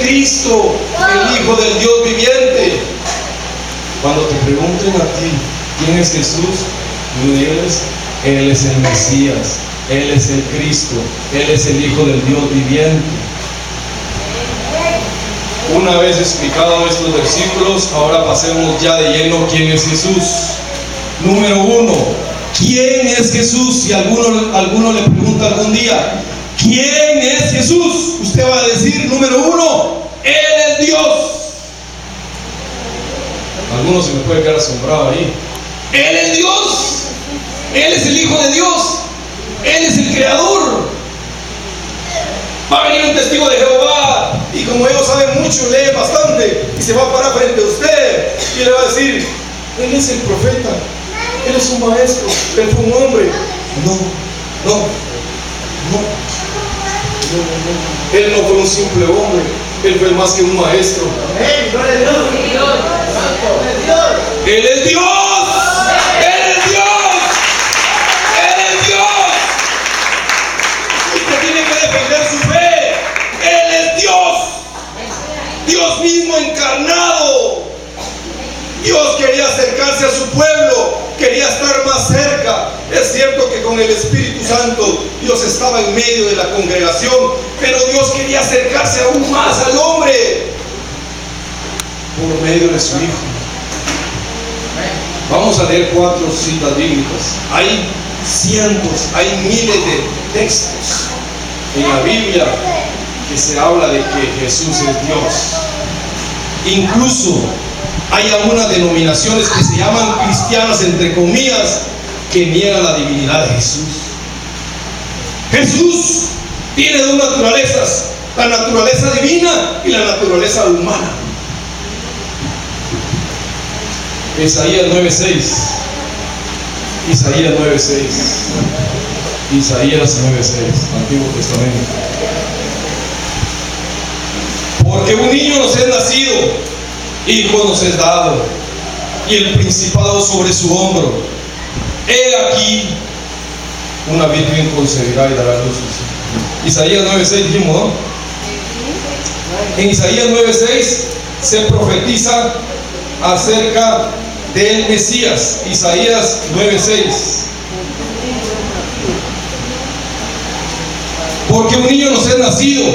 Cristo, el Hijo del Dios viviente. Cuando te pregunten a ti, ¿quién es Jesús? Tú diles, Él es el Mesías, Él es el Cristo, Él es el Hijo del Dios viviente. Una vez explicado estos versículos, ahora pasemos ya de lleno quién es Jesús. Número 1, ¿quién es Jesús? Si alguno le pregunta algún día, ¿quién es Jesús? Usted va a decir, número 1, Él es Dios. Algunos se me puede quedar asombrado ahí. Él es Dios, Él es el Hijo de Dios, Él es el Creador. Va a venir un testigo de Jehová y como ellos saben mucho, lee bastante y se va a parar frente a usted y le va a decir, Él es el profeta, Él es un maestro, Él fue un hombre. No. Él no fue un simple hombre, Él fue más que un maestro. Él es Dios. Dios mismo encarnado. Dios quería acercarse a su pueblo, quería estar más cerca. Es cierto que con el Espíritu Santo Dios estaba en medio de la congregación, pero Dios quería acercarse aún más al hombre por medio de su Hijo. Vamos a leer 4 citas bíblicas. Hay cientos, hay miles de textos en la Biblia que se habla de que Jesús es Dios. Incluso hay algunas denominaciones que se llaman cristianas, entre comillas, que niegan la divinidad de Jesús. Jesús tiene dos naturalezas, la naturaleza divina y la naturaleza humana. Isaías 9:6. Isaías 9:6. Isaías 9:6, Antiguo Testamento. Porque un niño nos es nacido, hijo nos es dado, y el principado sobre su hombro. He aquí, una virgen concebirá y dará luz. Isaías 9:6 dijimos, ¿no? En Isaías 9:6 se profetiza acerca del Mesías. Isaías 9:6. Porque un niño nos es nacido,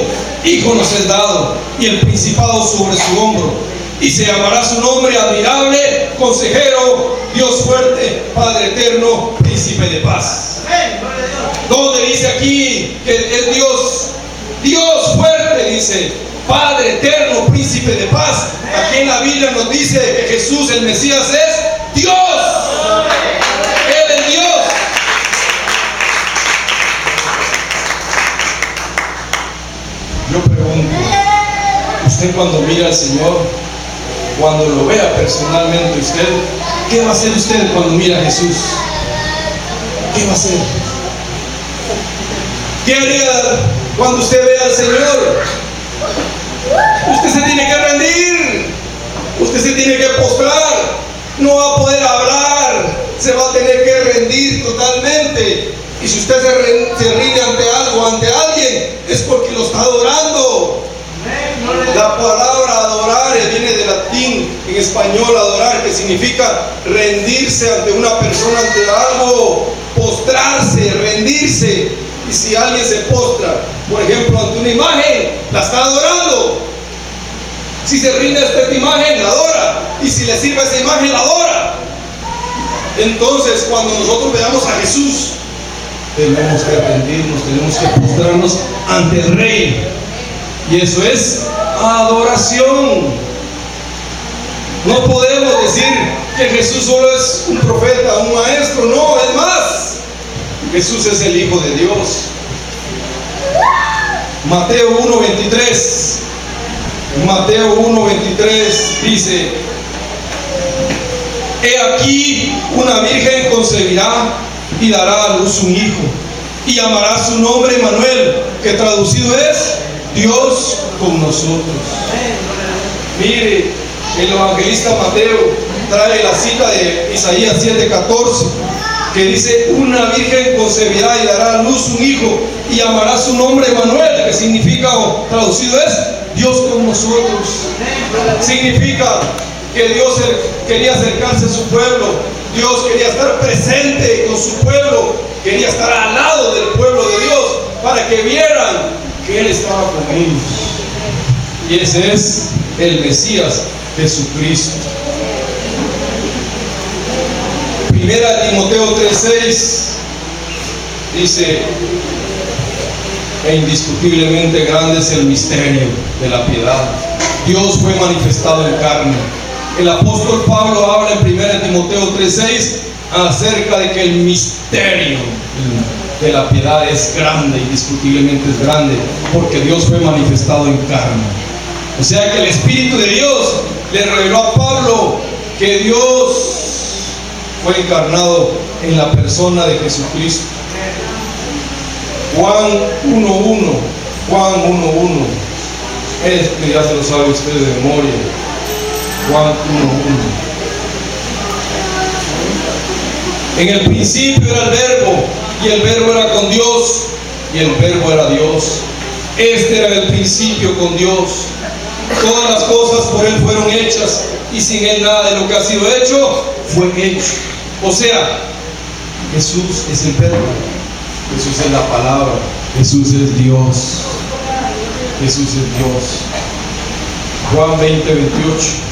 hijo nos es dado, y el principado sobre su hombro, y se llamará su nombre admirable, consejero, Dios fuerte, Padre eterno, príncipe de paz. ¿Dónde dice aquí que es Dios? Dios fuerte, dice, Padre eterno, príncipe de paz. Aquí en la Biblia nos dice que Jesús, el Mesías, es Dios. Él es Dios. Yo pregunto, usted cuando mira al Señor, cuando lo vea personalmente usted, ¿qué va a hacer usted cuando mira a Jesús? ¿Qué va a hacer? ¿Qué haría cuando usted vea al Señor? Usted se tiene que rendir, usted se tiene que postrar, no va a poder hablar, se va a tener que rendir totalmente. Y si usted se rinde ante algo, ante alguien, es porque lo está adorando. La palabra adorar viene del latín, en español adorar, que significa rendirse ante una persona, ante algo, postrarse, rendirse. Y si alguien se postra, por ejemplo, ante una imagen, la está adorando. Si se rinde a esta imagen, la adora. Y si le sirve esa imagen, la adora. Entonces, cuando nosotros veamos a Jesús, tenemos que rendirnos, tenemos que postrarnos ante el Rey. Y eso es adoración. No podemos decir que Jesús solo es un profeta, un maestro. No, es más, Jesús es el Hijo de Dios. Mateo 1:23. Mateo 1:23 dice: He aquí, una virgen concebirá y dará a luz un hijo, y llamará su nombre Emmanuel, que traducido es Dios con nosotros. Mire, el evangelista Mateo trae la cita de Isaías 7:14, que dice: una virgen concebirá y dará a luz un hijo, y llamará su nombre Emmanuel, que significa, o traducido es Dios con nosotros. Significa que Dios quería acercarse a su pueblo. Dios quería estar presente con su pueblo. Quería estar al lado del pueblo de Dios para que vieran que Él estaba con ellos. Y ese es el Mesías, Jesucristo. Primera Timoteo 3:6 dice: e indiscutiblemente grande es el misterio de la piedad. Dios fue manifestado en carne. El apóstol Pablo habla en 1 Timoteo 3:6 acerca de que el misterio de la piedad es grande, indiscutiblemente es grande, porque Dios fue manifestado en carne. O sea que el Espíritu de Dios le reveló a Pablo que Dios fue encarnado en la persona de Jesucristo. Juan 1:1, Juan 1:1. Este ya se lo sabe usted de memoria. Juan 1:1. En el principio era el Verbo, y el Verbo era con Dios, y el Verbo era Dios. Este era el principio con Dios. Todas las cosas por Él fueron hechas, y sin Él nada de lo que ha sido hecho fue hecho. O sea, Jesús es el Verbo, Jesús es la palabra, Jesús es Dios, Jesús es Dios. Juan 20:28.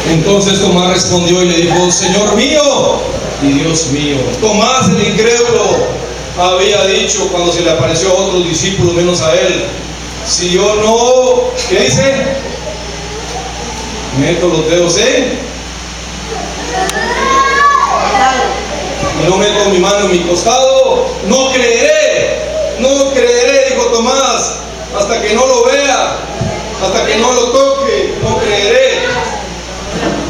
Entonces Tomás respondió y le dijo: Señor mío y Dios mío. Tomás, el incrédulo, había dicho cuando se le apareció a otros discípulos menos a él: si yo no, ¿qué dice? Meto los dedos y no meto mi mano en mi costado, no creeré, dijo Tomás, hasta que no lo vea, hasta que no lo toque, no creeré.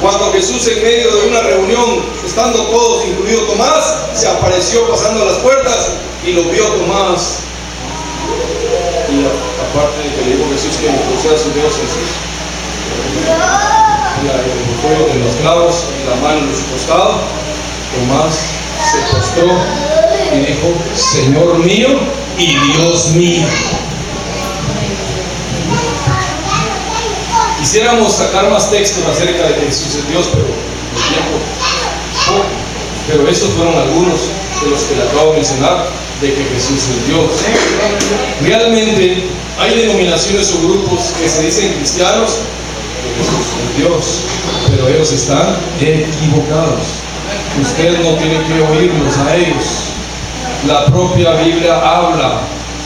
Cuando Jesús, en medio de una reunión, estando todos, incluido Tomás, se apareció pasando las puertas y lo vio Tomás. Y aparte de que le dijo Jesús que le pusiera sus dedos el fuego de los clavos y la mano en su costado, Tomás se postró y dijo: Señor mío y Dios mío. Quisiéramos sacar más textos acerca de que Jesús es Dios, pero el tiempo poco. Pero estos fueron algunos de los que le acabo de mencionar, de que Jesús es Dios. Realmente hay denominaciones o grupos que se dicen cristianos, que Jesús es Dios, pero ellos están equivocados. Usted no tiene que oírlos a ellos. La propia Biblia habla.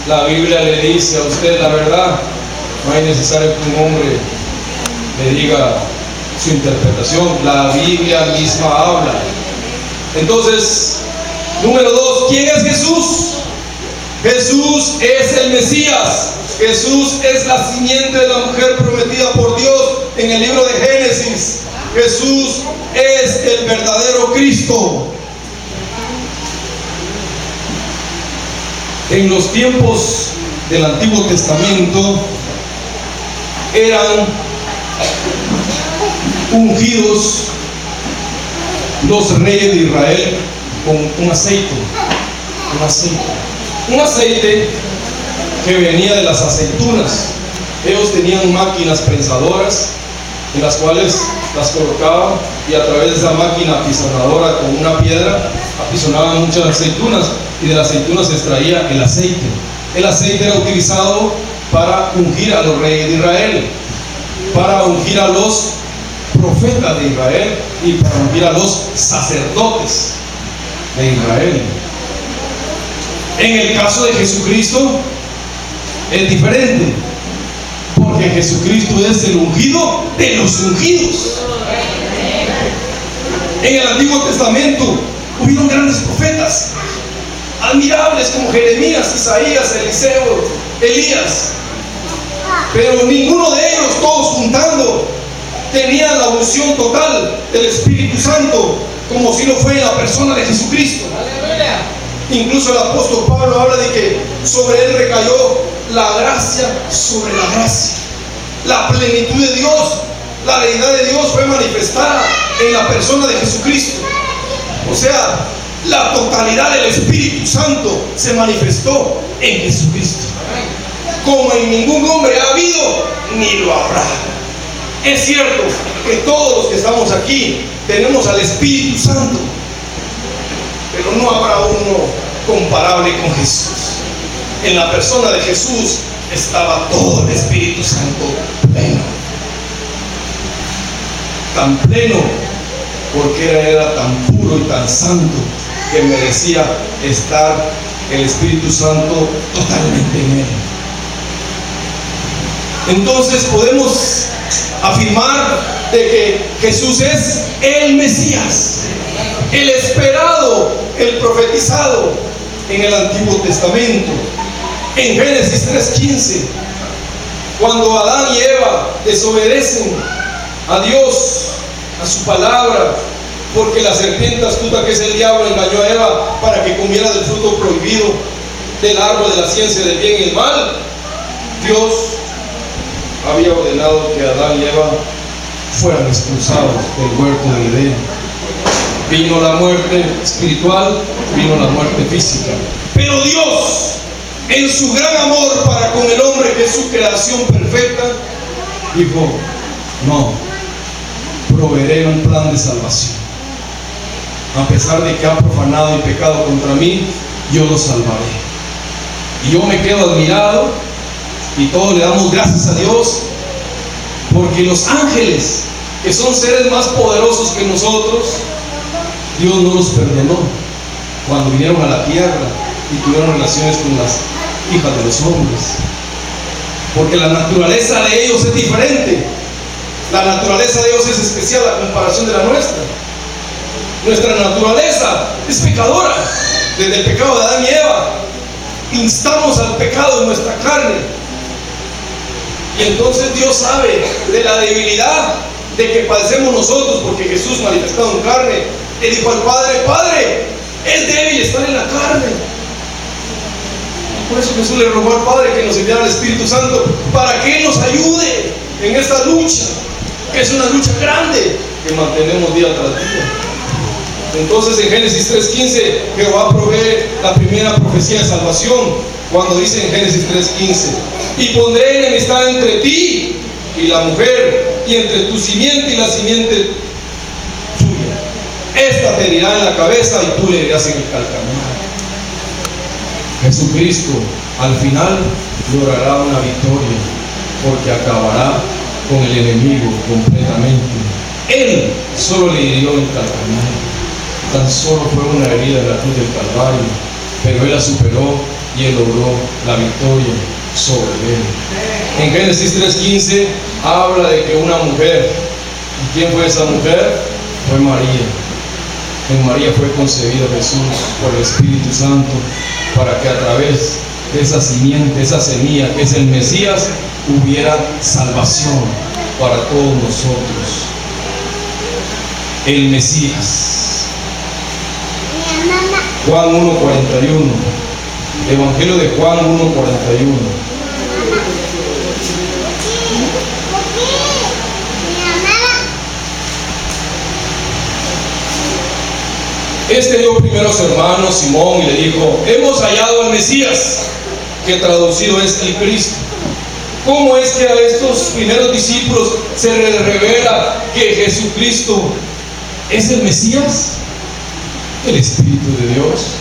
La Biblia le dice a usted la verdad. No es necesario que un hombre le diga su interpretación. La Biblia misma habla. Entonces, número 2, ¿quién es Jesús? Jesús es el Mesías. Jesús es la simiente de la mujer prometida por Dios en el libro de Génesis. Jesús es el verdadero Cristo. En los tiempos del Antiguo Testamento eran ungidos los reyes de Israel con un aceite que venía de las aceitunas. Ellos tenían máquinas prensadoras en las cuales las colocaban, y a través de esa máquina apisonadora con una piedra apisonaban muchas aceitunas, y de las aceitunas se extraía el aceite. El aceite era utilizado para ungir a los reyes de Israel, para ungir a los profetas de Israel y para ungir a los sacerdotes de Israel. En el caso de Jesucristo es diferente, porque Jesucristo es el ungido de los ungidos. En el Antiguo Testamento hubieron grandes profetas admirables como Jeremías, Isaías, Eliseo, Elías, pero ninguno de ellos, todos juntando, tenía la unción total del Espíritu Santo, como si lo fue en la persona de Jesucristo. Incluso el apóstol Pablo habla de que sobre él recayó la gracia sobre la gracia. La plenitud de Dios la deidad de Dios fue manifestada en la persona de Jesucristo. O sea, la totalidad del Espíritu Santo se manifestó en Jesucristo, como en ningún hombre ha habido ni lo habrá. Es cierto que todos los que estamos aquí tenemos al Espíritu Santo, pero no habrá uno comparable con Jesús. En la persona de Jesús estaba todo el Espíritu Santo pleno, tan pleno, porque era tan puro y tan santo que merecía estar el Espíritu Santo totalmente en él. Entonces podemos afirmar de que Jesús es el Mesías, el esperado, el profetizado en el Antiguo Testamento. En Génesis 3:15, cuando Adán y Eva desobedecen a Dios, a su palabra, porque la serpiente astuta, que es el diablo, engañó a Eva para que comiera del fruto prohibido del árbol de la ciencia del bien y el mal, Dios había ordenado que Adán y Eva fueran expulsados del huerto de Edén. Vino la muerte espiritual, vino la muerte física, pero Dios, en su gran amor para con el hombre, que es su creación perfecta, dijo: no, proveeré un plan de salvación. A pesar de que ha profanado y pecado contra mí, yo lo salvaré. Y yo me quedo admirado, y todos le damos gracias a Dios, porque los ángeles, que son seres más poderosos que nosotros, Dios no los perdonó cuando vinieron a la tierra y tuvieron relaciones con las hijas de los hombres, porque la naturaleza de ellos es diferente. La naturaleza de Dios es especial a comparación de la nuestra. Nuestra naturaleza es pecadora. Desde el pecado de Adán y Eva instamos al pecado en nuestra carne, y entonces Dios sabe de la debilidad de que padecemos nosotros, porque Jesús, manifestado en carne, le dijo al Padre: Padre, es débil estar en la carne. Por eso Jesús le rogó al Padre que nos enviara el Espíritu Santo, para que Él nos ayude en esta lucha, que es una lucha grande que mantenemos día tras día. Entonces en Génesis 3:15 Jehová provee la primera profecía de salvación, cuando dice en Génesis 3:15: y pondré enemistad entre ti y la mujer, y entre tu simiente y la simiente suya. Esta te herirá en la cabeza y tú le herirás en el calcañar. Jesucristo al final logrará una victoria, porque acabará con el enemigo completamente. Él solo le hirió el calcañar. Tan solo fue una herida en la cruz del Calvario, pero Él la superó y Él logró la victoria sobre Él. En Génesis 3:15 habla de que una mujer, ¿y quién fue esa mujer? Fue María. En María fue concebido Jesús por el Espíritu Santo, para que a través de esa simiente, esa semilla que es el Mesías, hubiera salvación para todos nosotros. El Mesías. Juan 1:41, Evangelio de Juan 1:41. Este dio primero a su hermano Simón y le dijo: hemos hallado al Mesías, que traducido es el Cristo. ¿Cómo es que a estos primeros discípulos se les revela que Jesucristo es el Mesías? El Espíritu de Dios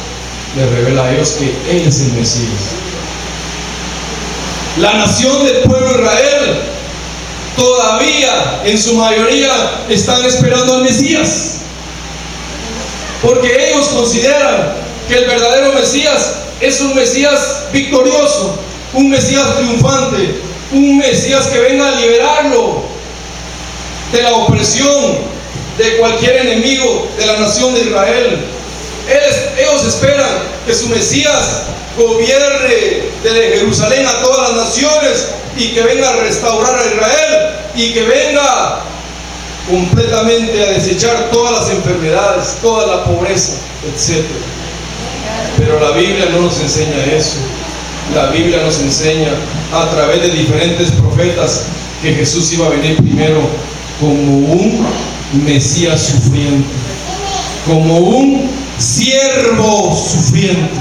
les revela a ellos que Él es el Mesías. La nación del pueblo de Israel todavía en su mayoría están esperando al Mesías, porque ellos consideran que el verdadero Mesías es un Mesías victorioso, un Mesías triunfante, un Mesías que venga a liberarlo de la opresión de cualquier enemigo de la nación de Israel. Ellos esperan que su Mesías gobierne desde Jerusalén a todas las naciones, y que venga a restaurar a Israel, y que venga completamente a desechar todas las enfermedades, toda la pobreza, etc. Pero la Biblia no nos enseña eso. La Biblia nos enseña a través de diferentes profetas que Jesús iba a venir primero como un Mesías sufriente, como un siervo sufriente.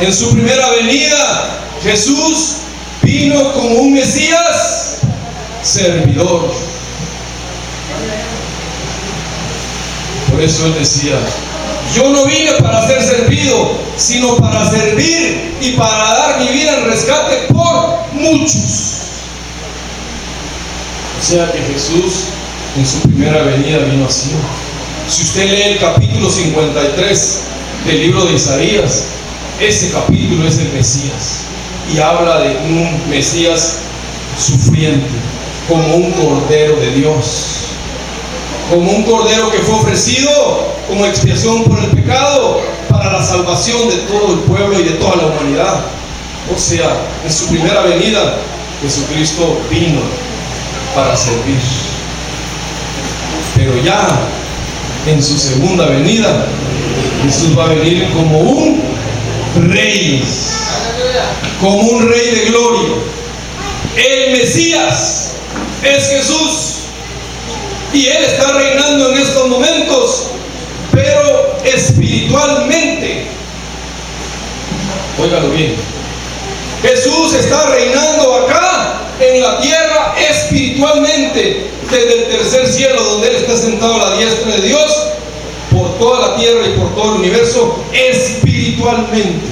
En su primera venida, Jesús vino como un Mesías servidor. Por eso Él decía: yo no vine para ser servido, sino para servir y para dar mi vida en rescate por muchos. O sea que Jesús en su primera venida vino así. Si usted lee el capítulo 53 del libro de Isaías, ese capítulo es el Mesías y habla de un Mesías sufriente, como un cordero de Dios, como un cordero que fue ofrecido como expiación por el pecado para la salvación de todo el pueblo y de toda la humanidad. O sea, en su primera venida Jesucristo vino para servir, pero ya en su segunda venida Jesús va a venir como un rey, como un rey de gloria. El Mesías es Jesús y Él está reinando en estos momentos, pero espiritualmente. Óigalo bien, Jesús está reinando acá en la tierra espiritualmente, desde el tercer cielo donde Él está sentado a la diestra de Dios, por toda la tierra y por todo el universo, espiritualmente.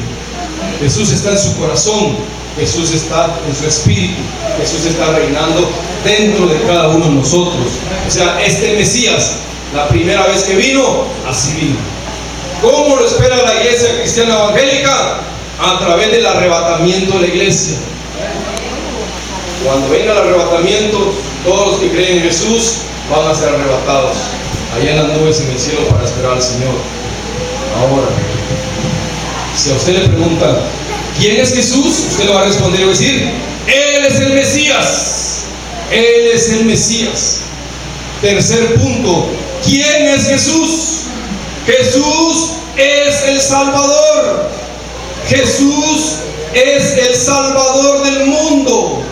Jesús está en su corazón, Jesús está en su espíritu, Jesús está reinando dentro de cada uno de nosotros. O sea, este Mesías, la primera vez que vino, así vino. ¿Cómo lo espera la iglesia cristiana evangélica? A través del arrebatamiento de la iglesia. Cuando venga el arrebatamiento, todos los que creen en Jesús van a ser arrebatados allá en las nubes en el cielo para esperar al Señor. Ahora, si a usted le preguntan ¿quién es Jesús?, usted le va a responder y va a decir: Él es el Mesías. Él es el Mesías. Tercer punto, ¿quién es Jesús? Jesús es el Salvador. Jesús es el Salvador del mundo.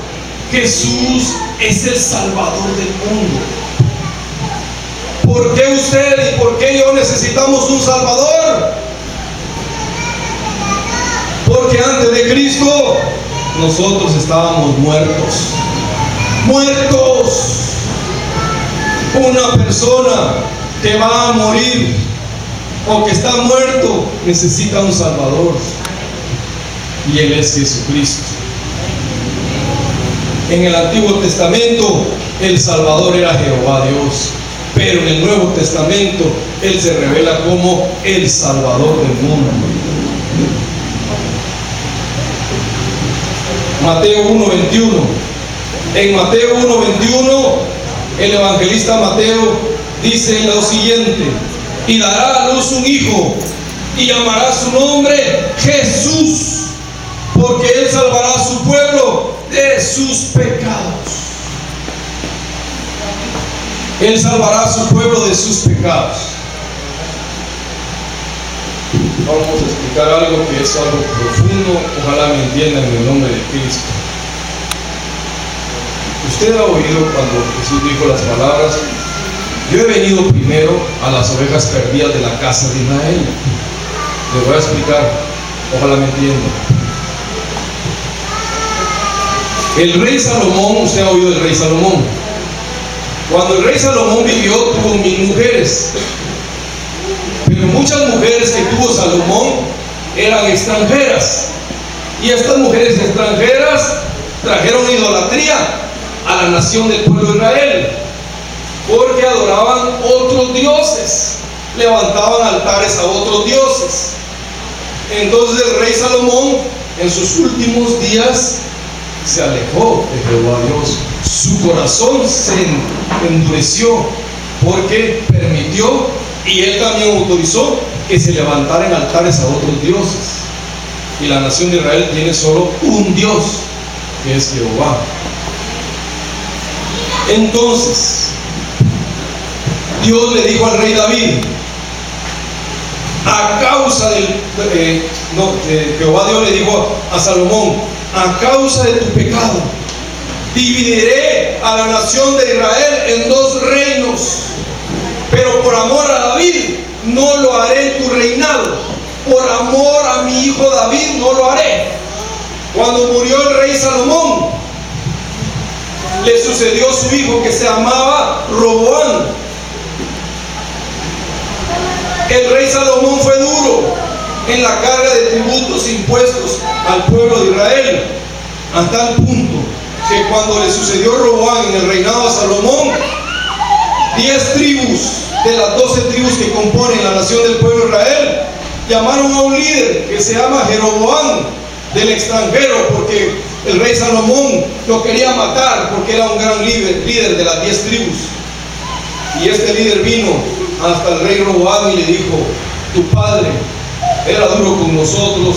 Jesús es el Salvador del mundo. ¿Por qué usted y por qué yo necesitamos un Salvador? Porque antes de Cristo nosotros estábamos muertos. Muertos. Una persona que va a morir o que está muerto necesita un Salvador, y Él es Jesucristo. En el Antiguo Testamento el Salvador era Jehová Dios, pero en el Nuevo Testamento Él se revela como el Salvador del mundo. Mateo 1:21. En Mateo 1:21 el evangelista Mateo dice lo siguiente: y dará a luz un hijo y llamará su nombre Jesús, porque Él salvará a su pueblo de sus pecados. Él salvará a su pueblo de sus pecados. Vamos a explicar algo que es algo profundo, ojalá me entiendan en el nombre de Cristo. Usted ha oído cuando Jesús dijo las palabras: yo he venido primero a las ovejas perdidas de la casa de Israel. Les voy a explicar, ojalá me entiendan. El rey Salomón, usted ha oído del rey Salomón. Cuando el rey Salomón vivió, tuvo 1000 mujeres. Pero muchas mujeres que tuvo Salomón eran extranjeras. Y estas mujeres extranjeras trajeron idolatría a la nación del pueblo de Israel, porque adoraban otros dioses, levantaban altares a otros dioses. Entonces el rey Salomón en sus últimos días se alejó de Jehová Dios. Su corazón se endureció porque permitió, y él también autorizó, que se levantaran altares a otros dioses. Y la nación de Israel tiene solo un Dios, que es Jehová. Entonces Dios le dijo al rey David, a causa Jehová Dios le dijo a Salomón: a causa de tu pecado, dividiré a la nación de Israel en dos reinos, pero por amor a David no lo haré en tu reinado, por amor a mi hijo David no lo haré. Cuando murió el rey Salomón, le sucedió su hijo que se llamaba Roboam. El rey Salomón fue duro en la carga de tributos e impuestos al pueblo de Israel, a tal punto que cuando le sucedió Roboam en el reinado de Salomón, 10 tribus de las 12 tribus que componen la nación del pueblo de Israel llamaron a un líder que se llama Jeroboam del extranjero, porque el rey Salomón lo quería matar porque era un gran líder de las 10 tribus. Y este líder vino hasta el rey Roboam y le dijo: tu padre era duro con nosotros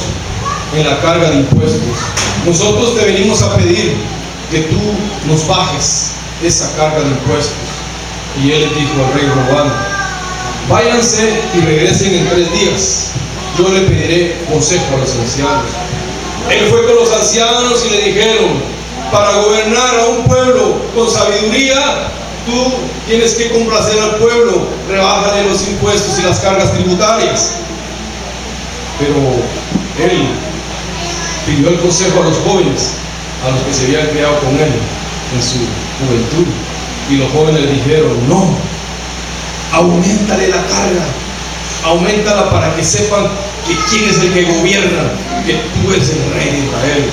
en la carga de impuestos. Nosotros te venimos a pedir que tú nos bajes esa carga de impuestos. Y él le dijo al rey Roboam: váyanse y regresen en 3 días. Yo le pediré consejo a los ancianos. Él fue con los ancianos y le dijeron: para gobernar a un pueblo con sabiduría, tú tienes que complacer al pueblo, rebájale los impuestos y las cargas tributarias. Pero él pidió el consejo a los jóvenes, a los que se habían criado con él en su juventud, y los jóvenes le dijeron: no, auméntale la carga, auméntala para que sepan que quién es el que gobierna, que tú eres el rey de Israel.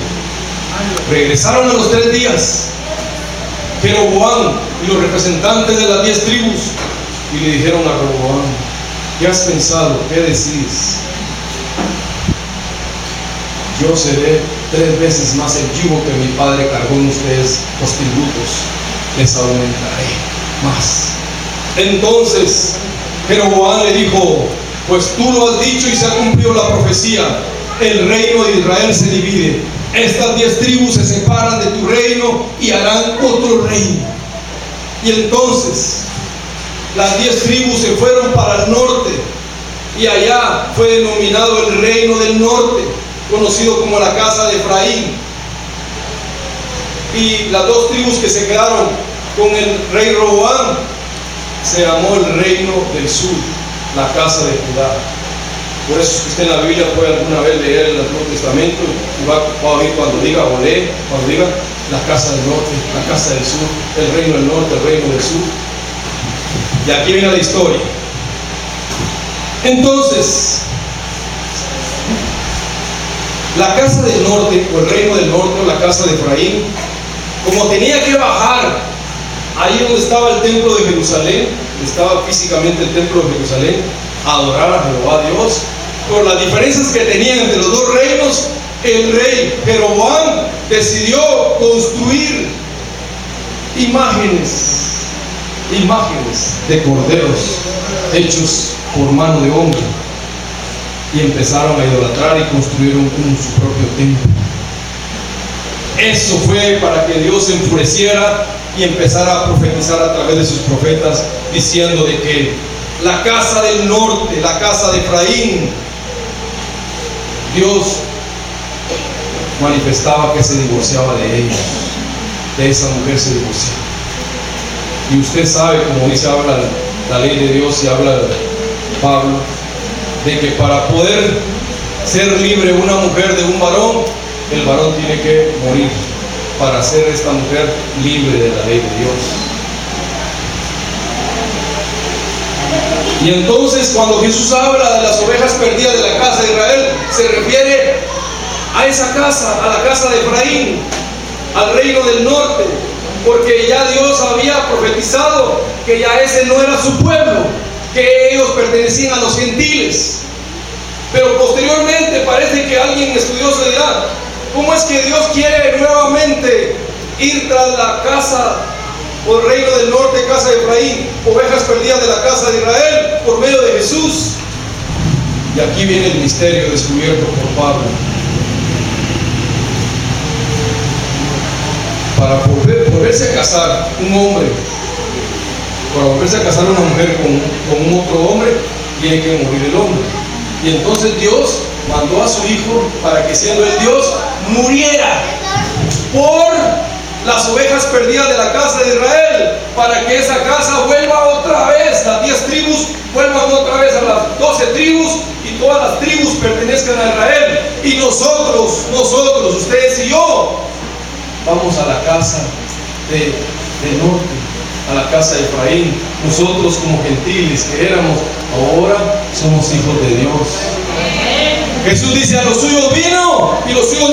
Regresaron a los 3 días Jeroboam y los representantes de las 10 tribus y le dijeron a Roboam: ¿qué has pensado? ¿Qué decides? Yo seré 3 veces más el yugo que mi padre cargó en ustedes, los tributos les aumentaré más. Entonces Jeroboam le dijo: pues tú lo has dicho y se ha cumplido la profecía. El reino de Israel se divide. Estas 10 tribus se separan de tu reino y harán otro reino. Y entonces las 10 tribus se fueron para el norte, y allá fue denominado el reino del norte, conocido como la casa de Efraín. Y las 2 tribus que se quedaron con el rey Roboam se llamó el reino del sur, la casa de Judá. Por eso es que usted en la Biblia puede alguna vez leer el Antiguo Testamento y va a oír cuando diga Olé, cuando diga la casa del norte, la casa del sur, el reino del norte, el reino del sur. Y aquí viene la historia. Entonces, la casa del norte, o el reino del norte, o la casa de Efraín, como tenía que bajar ahí donde estaba el templo de Jerusalén, estaba físicamente el templo de Jerusalén, a adorar a Jehová Dios, por las diferencias que tenían entre los 2 reinos, el rey Jeroboam decidió construir imágenes de corderos hechos por mano de hombre, y empezaron a idolatrar y construyeron su propio templo. Eso fue para que Dios se enfureciera y empezara a profetizar a través de sus profetas, diciendo de que la casa del norte, la casa de Efraín, Dios manifestaba que se divorciaba de ellos, de esa mujer se divorciaba. Y usted sabe, como dice, habla la ley de Dios y habla Pablo, de que para poder ser libre una mujer de un varón, el varón tiene que morir para ser esta mujer libre de la ley de Dios. Y entonces cuando Jesús habla de las ovejas perdidas de la casa de Israel, se refiere a esa casa, a la casa de Efraín, al reino del norte, porque ya Dios había profetizado que ya ese no era su pueblo, que ellos pertenecían a los gentiles. Pero posteriormente parece que alguien estudioso dirá: ¿cómo es que Dios quiere nuevamente ir tras la casa o el reino del norte, casa de Efraín, ovejas perdidas de la casa de Israel, por medio de Jesús? Y aquí viene el misterio descubierto por Pablo. Para volverse a casar un hombre, para volverse a casar una mujer con un otro hombre, tiene que morir el hombre. Y entonces Dios mandó a su hijo para que, siendo el Dios, muriera por las ovejas perdidas de la casa de Israel, para que esa casa vuelva otra vez, las 10 tribus vuelvan otra vez a las 12 tribus y todas las tribus pertenezcan a Israel. Y nosotros, ustedes y yo, vamos a la casa de norte, a la casa de Efraín. Nosotros como gentiles que éramos, ahora somos hijos de Dios. Jesús dice: a los suyos vino y los suyos